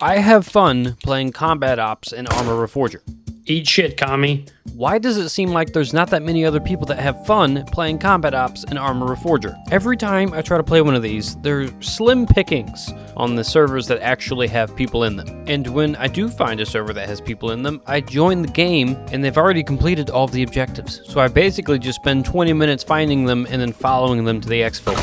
I have fun playing Cobat Ops in Arma Reforger. Eat shit, commie. Why does it seem like there's not that many other people that have fun playing Cobat Ops in Arma Reforger? Every time I try to play one of these, there's slim pickings on the servers that actually have people in them. And when I do find a server that has people in them, I join the game and they've already completed all of the objectives. So I basically just spend 20 minutes finding them and then following them to the exfil.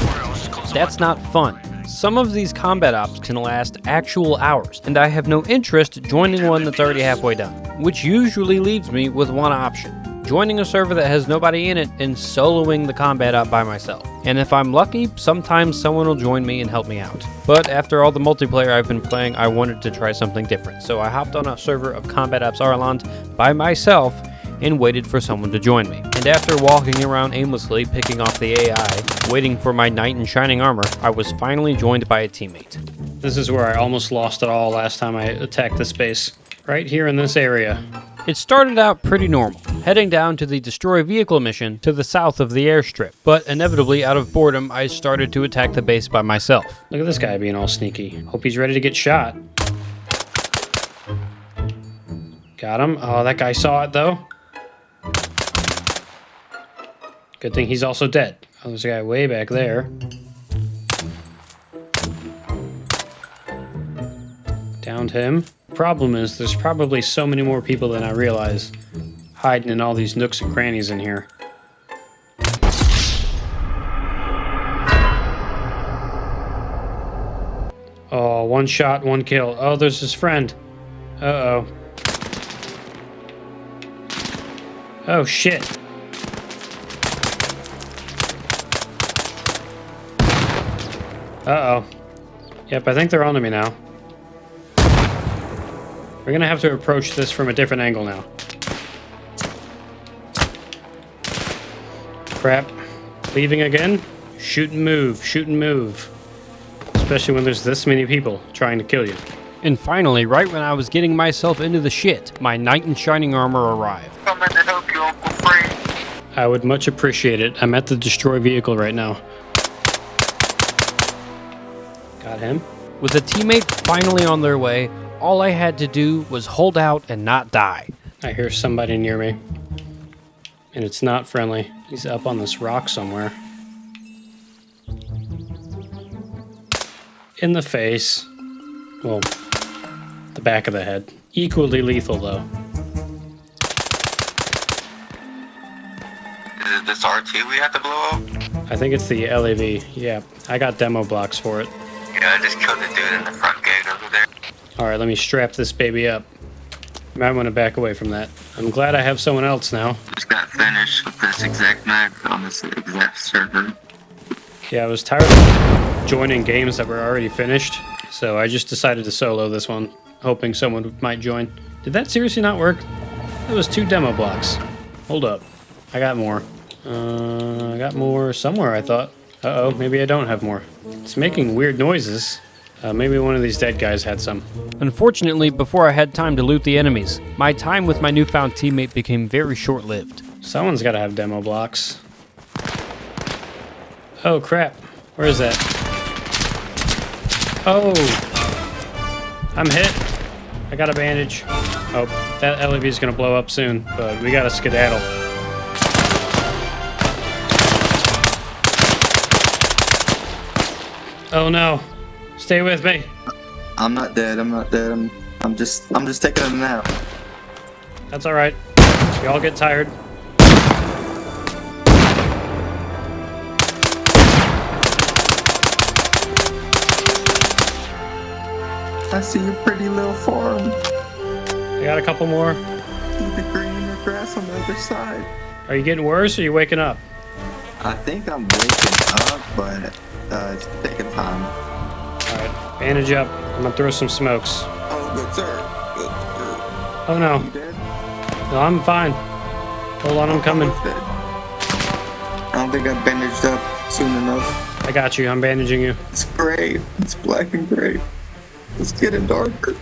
That's not fun. Some of these Cobat Ops can last actual hours, and I have no interest joining one that's already halfway done, which usually leaves me with one option: joining a server that has nobody in it and soloing the combat op by myself. And if I'm lucky, sometimes someone will join me and help me out. But after all the multiplayer I've been playing, I wanted to try something different, so I hopped on a server of Cobat Ops Ireland by myself and waited for someone to join me. And after walking around aimlessly, picking off the AI, waiting for my knight in shining armor, I was finally joined by a teammate. This is where I almost lost it all last time I attacked this base. Right here in this area. It started out pretty normal, heading down to the destroy vehicle mission to the south of the airstrip. But inevitably, out of boredom, I started to attack the base by myself. Look at this guy being all sneaky. Hope he's ready to get shot. Got him. Oh, that guy saw it though. Good thing he's also dead. Oh, there's a guy way back there. Downed him. Problem is, there's probably so many more people than I realize hiding in all these nooks and crannies in here. Oh, one shot, one kill. Oh, there's his friend. Uh-oh. Oh, shit. Uh-oh. Yep, I think they're onto me now. We're gonna have to approach this from a different angle now. Crap. Leaving again? Shoot and move, shoot and move. Especially when there's this many people trying to kill you. And finally, right when I was getting myself into the shit, my knight in shining armor arrived. Coming to help you, Uncle Frank. I would much appreciate it. I'm at the destroy vehicle right now. Got him. With a teammate finally on their way, all I had to do was hold out and not die. I hear somebody near me. And it's not friendly. He's up on this rock somewhere. In the face. Well, the back of the head. Equally lethal, though. Is it this R2 we have to blow up? I think it's the LAV. Yeah, I got demo blocks for it. Yeah, I just killed the dude in the front gate over there. Alright, let me strap this baby up. Might want to back away from that. I'm glad I have someone else now. Just got finished with this exact map on this exact server. Yeah, I was tired of joining games that were already finished, so I just decided to solo this one, hoping someone might join. Did that seriously not work? That was 2 demo blocks. Hold up. I got more. I got more somewhere, I thought. Uh-oh, maybe I don't have more. It's making weird noises. Maybe one of these dead guys had some. Unfortunately, before I had time to loot the enemies, my time with my newfound teammate became very short-lived. Someone's got to have demo blocks. Oh, crap. Where is that? Oh! I'm hit. I got a bandage. Oh, that LAV is going to blow up soon, but we got to skedaddle. Oh, no. Stay with me. I'm not dead. I'm not dead. I'm just taking a nap. That's all right. We all get tired. I see your pretty little farm. I got a couple more. See the green in the grass on the other side. Are you getting worse or are you waking up? I think I'm waking up, but it's taking time. Alright, bandage up. I'm gonna throw some smokes. Oh, good sir. Good sir. Oh no. You dead? No, I'm fine. Hold on, I'm coming. Almost dead. I don't think I bandaged up soon enough. I got you, I'm bandaging you. It's gray. It's black and gray. It's getting darker.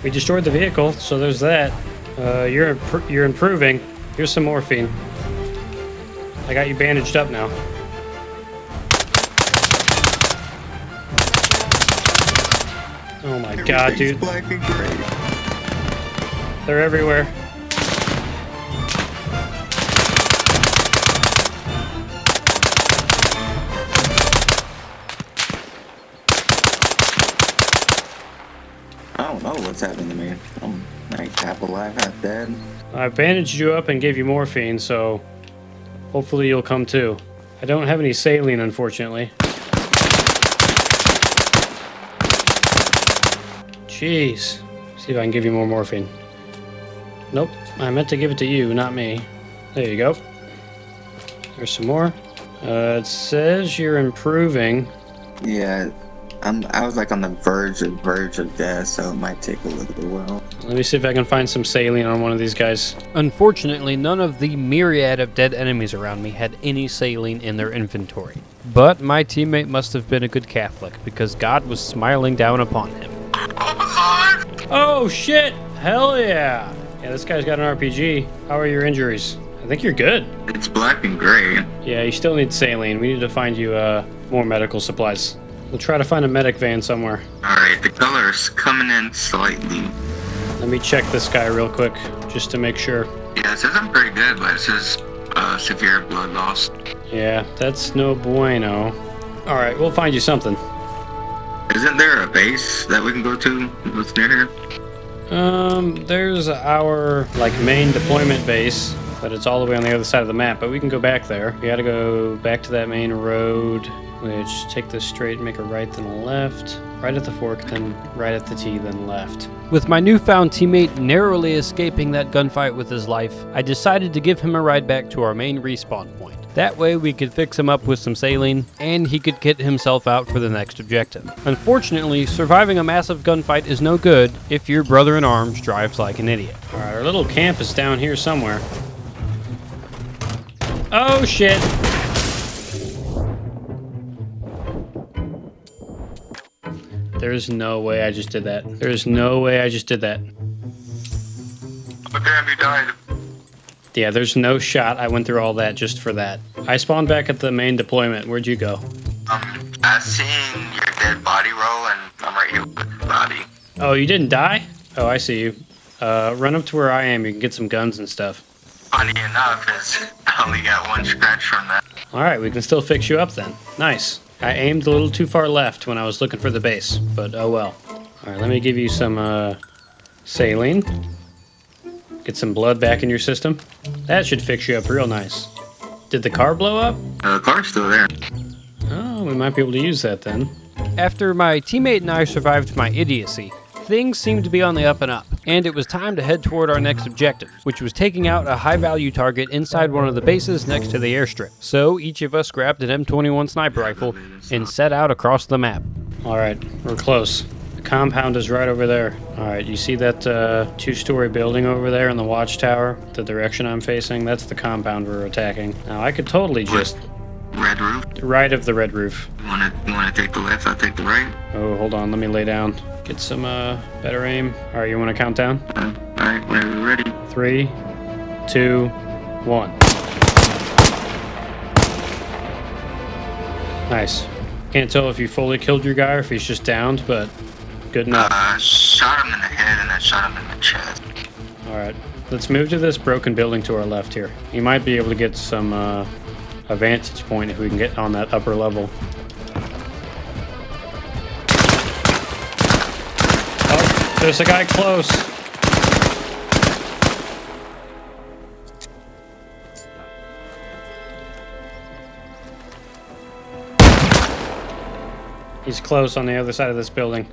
We destroyed the vehicle, so there's that. You're improving. Here's some morphine. I got you bandaged up now. Oh my god, dude. Black and gray. They're everywhere. I don't know what's happening to me. I'm like half alive, half dead. I bandaged you up and gave you morphine, so hopefully you'll come too. I don't have any saline, unfortunately. Jeez. See if I can give you more morphine. Nope. I meant to give it to you, not me. There you go. There's some more. It says you're improving. Yeah, I was like on the verge of death, so it might take a little while. Let me see if I can find some saline on one of these guys. Unfortunately, none of the myriad of dead enemies around me had any saline in their inventory. But my teammate must have been a good Catholic, because God was smiling down upon him. Oh shit! Hell yeah! Yeah, this guy's got an RPG. How are your injuries? I think you're good. It's black and gray. Yeah, you still need saline. We need to find you more medical supplies. We'll try to find a medic van somewhere. Alright, the color's coming in slightly. Let me check this guy real quick, just to make sure. Yeah, it says I'm pretty good, but it says severe blood loss. Yeah, that's no bueno. Alright, we'll find you something. Isn't there a base that we can go to? What's near here? There's our, main deployment base, but it's all the way on the other side of the map, but we can go back there. We gotta go back to that main road, which take this straight, make a right, then a left. Right at the fork, then right at the T, then left. With my newfound teammate narrowly escaping that gunfight with his life, I decided to give him a ride back to our main respawn point. That way we could fix him up with some saline, and he could get himself out for the next objective. Unfortunately, surviving a massive gunfight is no good if your brother-in-arms drives like an idiot. Alright, our little camp is down here somewhere. Oh shit! There's no way I just did that. There's no way I just did that. But damn, you died. Yeah, there's no shot I went through all that just for that. I spawned back at the main deployment. Where'd you go? I seen your dead body roll, and I'm right here with the body. Oh, you didn't die? Oh, I see you. Run up to where I am. You can get some guns and stuff. Funny enough, is I only got one scratch from that. Alright, we can still fix you up then. Nice. I aimed a little too far left when I was looking for the base, but oh well. Alright, let me give you some saline. Get some blood back in your system. That should fix you up real nice. Did the car blow up? The car's still there. Oh, we might be able to use that then. After my teammate and I survived my idiocy, things seemed to be on the up and up, and it was time to head toward our next objective, which was taking out a high-value target inside one of the bases next to the airstrip. So each of us grabbed an M21 sniper rifle and set out across the map. Alright, we're close. The compound is right over there. Alright, you see that two-story building over there in the watchtower? The direction I'm facing? That's the compound we're attacking. Now, I could totally just... Red roof. Right of the red roof. You wanna take the left? I'll take the right. Oh, hold on, let me lay down. Get some better aim. Alright, you want to count down? Alright, whenever you're ready. 3, 2, 1. Nice. Can't tell if you fully killed your guy or if he's just downed, but good enough. Shot him in the head and then shot him in the chest. Alright, let's move to this broken building to our left here. You might be able to get some a vantage point if we can get on that upper level. Oh, there's a guy close. He's close on the other side of this building.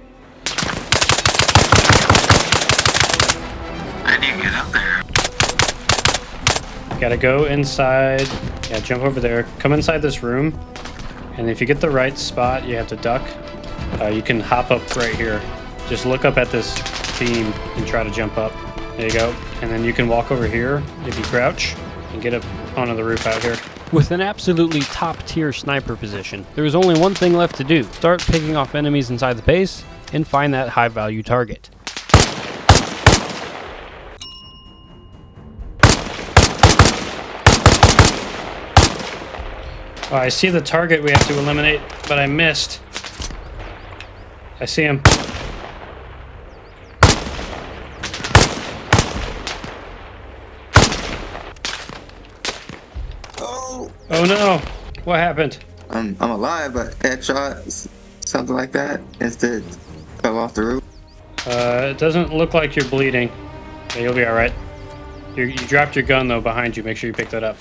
I didn't get up there. Gotta go inside. Yeah, jump over there. Come inside this room. And if you get the right spot, you have to duck. You can hop up right here. Just look up at this beam and try to jump up. There you go. And then you can walk over here if you crouch and get up onto the roof out here. With an absolutely top-tier sniper position, there was only one thing left to do. Start picking off enemies inside the base and find that high-value target. Oh, I see the target we have to eliminate, but I missed. I see him. Oh no! What happened? I'm alive, but headshot, something like that. Instead, fell off the roof. It doesn't look like you're bleeding. Yeah, you'll be alright. You dropped your gun though behind you. Make sure you pick that up.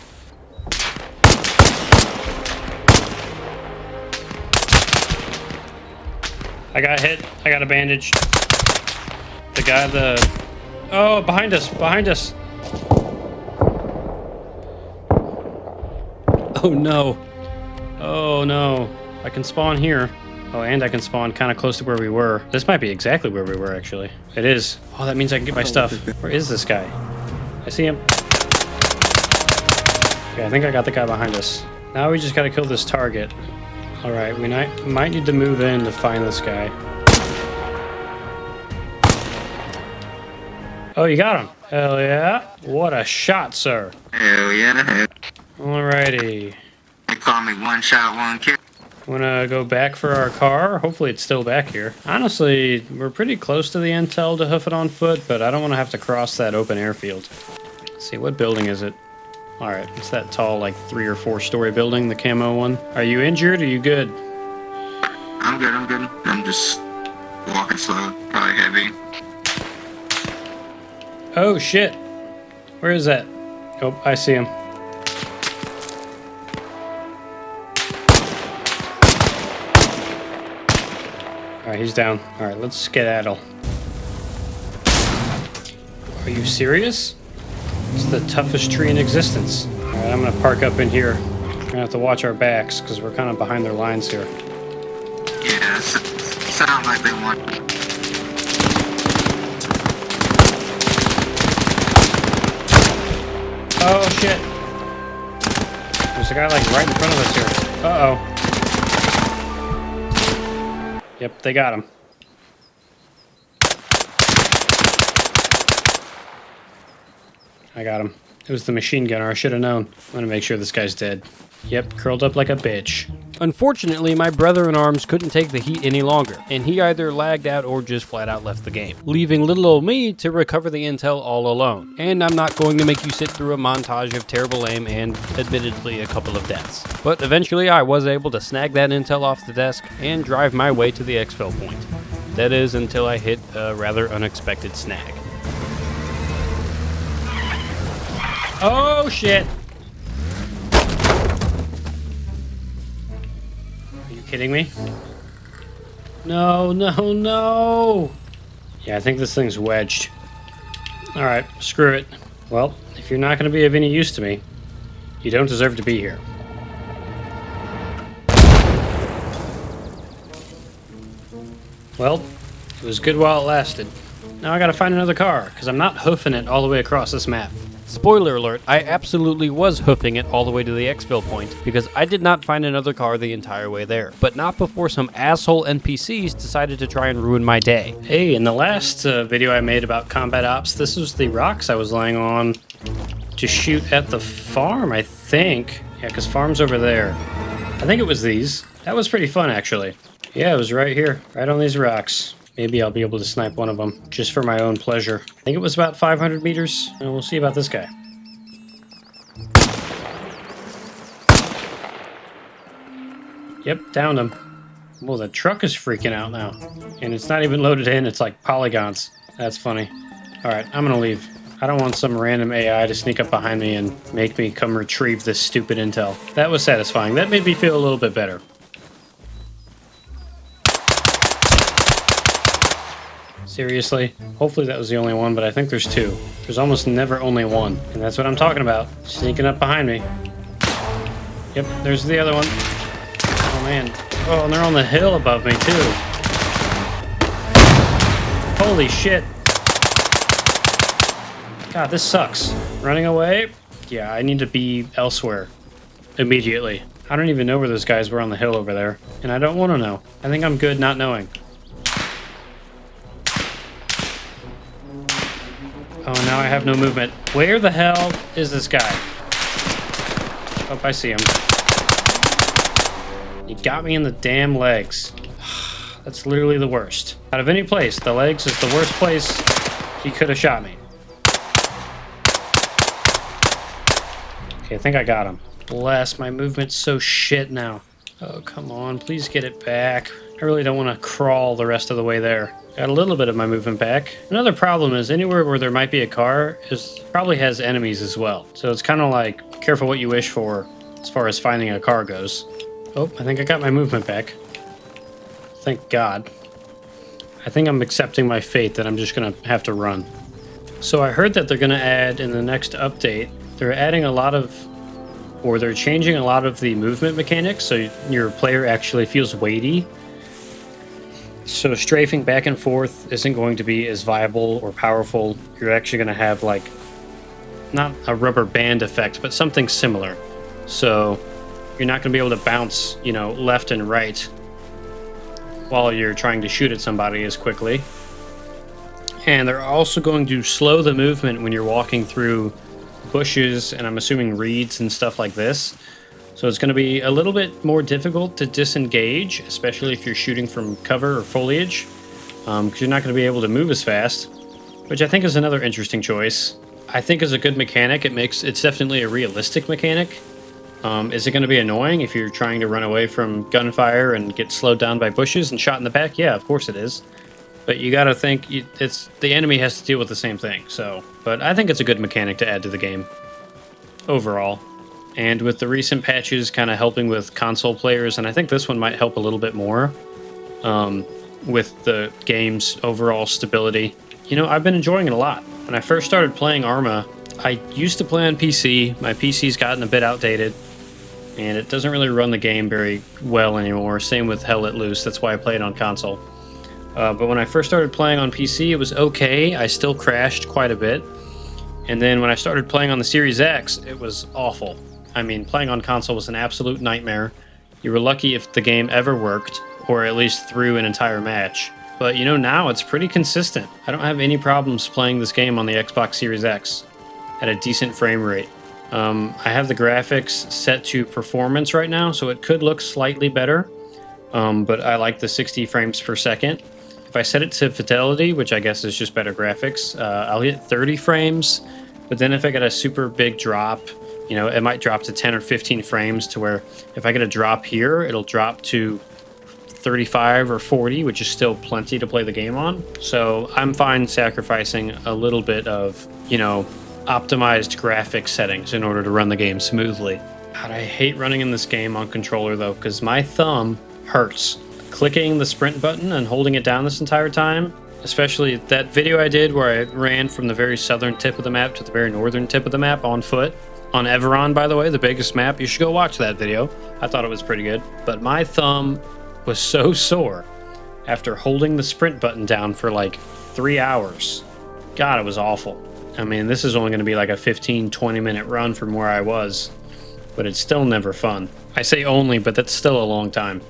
I got hit. I got a bandage. The guy, oh, behind us! Behind us! Oh no! Oh no! I can spawn here. Oh, and I can spawn kind of close to where we were. This might be exactly where we were, actually. It is. Oh, that means I can get my stuff. Where is this guy? I see him. Okay, I think I got the guy behind us. Now we just gotta kill this target. Alright, we might need to move in to find this guy. Oh, you got him. Hell yeah. What a shot, sir. Hell yeah. Alrighty. They call me one shot, one kill. Wanna go back for our car? Hopefully it's still back here. Honestly, we're pretty close to the intel to hoof it on foot, but I don't want to have to cross that open airfield. Let's see, what building is it? Alright, it's that tall, like 3 or 4 story building, the camo one. Are you injured? Are you good? I'm good, I'm good. I'm just walking slow, probably heavy. Oh shit! Where is that? Oh, I see him. Alright, he's down. Alright, let's skedaddle. Are you serious? It's the toughest tree in existence. Alright, I'm gonna park up in here. We're gonna have to watch our backs, because we're kind of behind their lines here. Yeah, sounds like they want. Oh shit! There's a guy like right in front of us here. Uh-oh. Yep, they got him. I got him. It was the machine gunner. I should have known. I'm gonna make sure this guy's dead. Yep, curled up like a bitch. Unfortunately, my brother-in-arms couldn't take the heat any longer, and he either lagged out or just flat out left the game, leaving little old me to recover the intel all alone. And I'm not going to make you sit through a montage of terrible aim and, admittedly, a couple of deaths. But eventually I was able to snag that intel off the desk and drive my way to the exfil point. That is, until I hit a rather unexpected snag. Oh shit! Are you kidding me? No, no, no! Yeah, I think this thing's wedged. Alright, screw it. Well, if you're not going to be of any use to me, you don't deserve to be here. Well, it was good while it lasted. Now I gotta find another car, because I'm not hoofing it all the way across this map. Spoiler alert, I absolutely was hoofing it all the way to the exfil point because I did not find another car the entire way there. But not before some asshole NPCs decided to try and ruin my day. Hey, in the last video I made about Cobat Ops, this was the rocks I was laying on to shoot at the farm, I think. Yeah, because farm's over there. I think it was these. That was pretty fun, actually. Yeah, it was right here, right on these rocks. Maybe I'll be able to snipe one of them, just for my own pleasure. I think it was about 500 meters, and we'll see about this guy. Yep, downed him. Well, the truck is freaking out now. And it's not even loaded in, it's like polygons. That's funny. Alright, I'm gonna leave. I don't want some random AI to sneak up behind me and make me come retrieve this stupid intel. That was satisfying. That made me feel a little bit better. Seriously? Hopefully that was the only one, but I think there's two. There's almost never only one. And that's what I'm talking about. Sneaking up behind me. Yep, there's the other one. Oh man. Oh, and they're on the hill above me too. Holy shit. God, this sucks. Running away? Yeah, I need to be elsewhere. Immediately. I don't even know where those guys were on the hill over there. And I don't want to know. I think I'm good not knowing. Oh, now I have no movement. Where the hell is this guy? Oh, I see him. He got me in the damn legs. That's literally the worst. Out of any place, the legs is the worst place he could have shot me. Okay, I think I got him. bless, my movement's so shit now. Oh, come on, please get it back. I really don't want to crawl the rest of the way there. Got a little bit of my movement back. Another problem is anywhere where there might be a car probably has enemies as well. So it's kind of like, careful what you wish for as far as finding a car goes. Oh, I think I got my movement back. Thank God. I think I'm accepting my fate that I'm just going to have to run. So I heard that they're going to add in the next update, they're adding a lot of, or they're changing a lot of the movement mechanics so your player actually feels weighty. So strafing back and forth isn't going to be as viable or powerful. You're actually going to have like, not a rubber band effect, but something similar. So you're not going to be able to bounce, you know, left and right while you're trying to shoot at somebody as quickly. And they're also going to slow the movement when you're walking through bushes and I'm assuming reeds and stuff like this. So it's going to be a little bit more difficult to disengage, especially if you're shooting from cover or foliage, because you're not going to be able to move as fast, which I think is another interesting choice. I think is a good mechanic. It's definitely a realistic mechanic. Is it going to be annoying if you're trying to run away from gunfire and get slowed down by bushes and shot in the back? Yeah, of course it is. But you got to think the enemy has to deal with the same thing. So, but I think it's a good mechanic to add to the game overall. And with the recent patches kind of helping with console players, and I think this one might help a little bit more with the game's overall stability. You know, I've been enjoying it a lot. When I first started playing Arma, I used to play on PC. My PC's gotten a bit outdated, and it doesn't really run the game very well anymore. Same with Hell Let Loose. That's why I played on console. But when I first started playing on PC, it was okay. I still crashed quite a bit. And then when I started playing on the Series X, it was awful. I mean, playing on console was an absolute nightmare. You were lucky if the game ever worked, or at least through an entire match. But, you know, now it's pretty consistent. I don't have any problems playing this game on the Xbox Series X at a decent frame rate. I have the graphics set to performance right now, so it could look slightly better. But I like the 60 frames per second. If I set it to fidelity, which I guess is just better graphics, I'll get 30 frames. But then if I get a super big drop, you know, it might drop to 10 or 15 frames to where if I get a drop here, it'll drop to 35 or 40, which is still plenty to play the game on. So I'm fine sacrificing a little bit of, you know, optimized graphics settings in order to run the game smoothly. God, I hate running in this game on controller though, because my thumb hurts. Clicking the sprint button and holding it down this entire time, especially that video I did where I ran from the very southern tip of the map to the very northern tip of the map on foot. On Everon, by the way, the biggest map. You should go watch that video. I thought it was pretty good. But my thumb was so sore after holding the sprint button down for like 3 hours. God, it was awful. I mean, this is only going to be like a 15-20 minute run from where I was, but it's still never fun. I say only, but that's still a long time.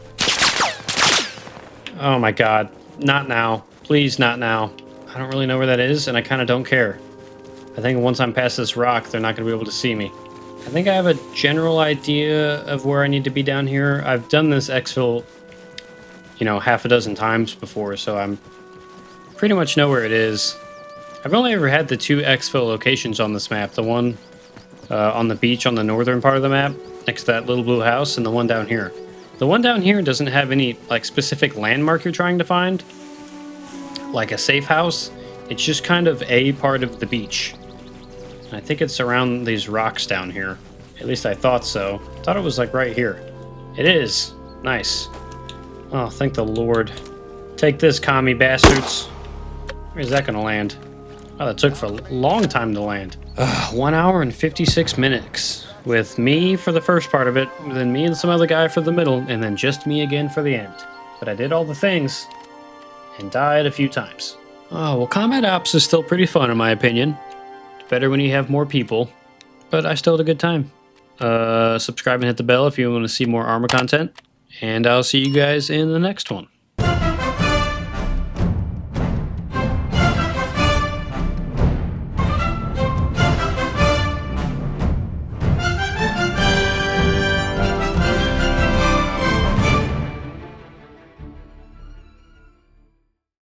Oh my God, not now. Please, not now. I don't really know where that is, and I kind of don't care. I think once I'm past this rock, they're not going to be able to see me. I think I have a general idea of where I need to be down here. I've done this exfil, you know, half a dozen times before, so I'm pretty much know where it is. I've only ever had the 2 exfil locations on this map. The one on the beach on the northern part of the map, next to that little blue house, and the one down here. The one down here doesn't have any like specific landmark you're trying to find, like a safe house. It's just kind of a part of the beach. And I think it's around these rocks down here. At least I thought so. Thought it was like right here. It is. Nice. Oh, thank the Lord. Take this, commie bastards. Where's that gonna land? Oh, that took for a long time to land. 1 hour and 56 minutes. With me for the first part of it, then me and some other guy for the middle, and then just me again for the end. But I did all the things, and died a few times. Oh, well, Cobat Ops is still pretty fun in my opinion. Better when you have more people, but I still had a good time. Subscribe and hit the bell if you want to see more Arma content, and I'll see you guys in the next one.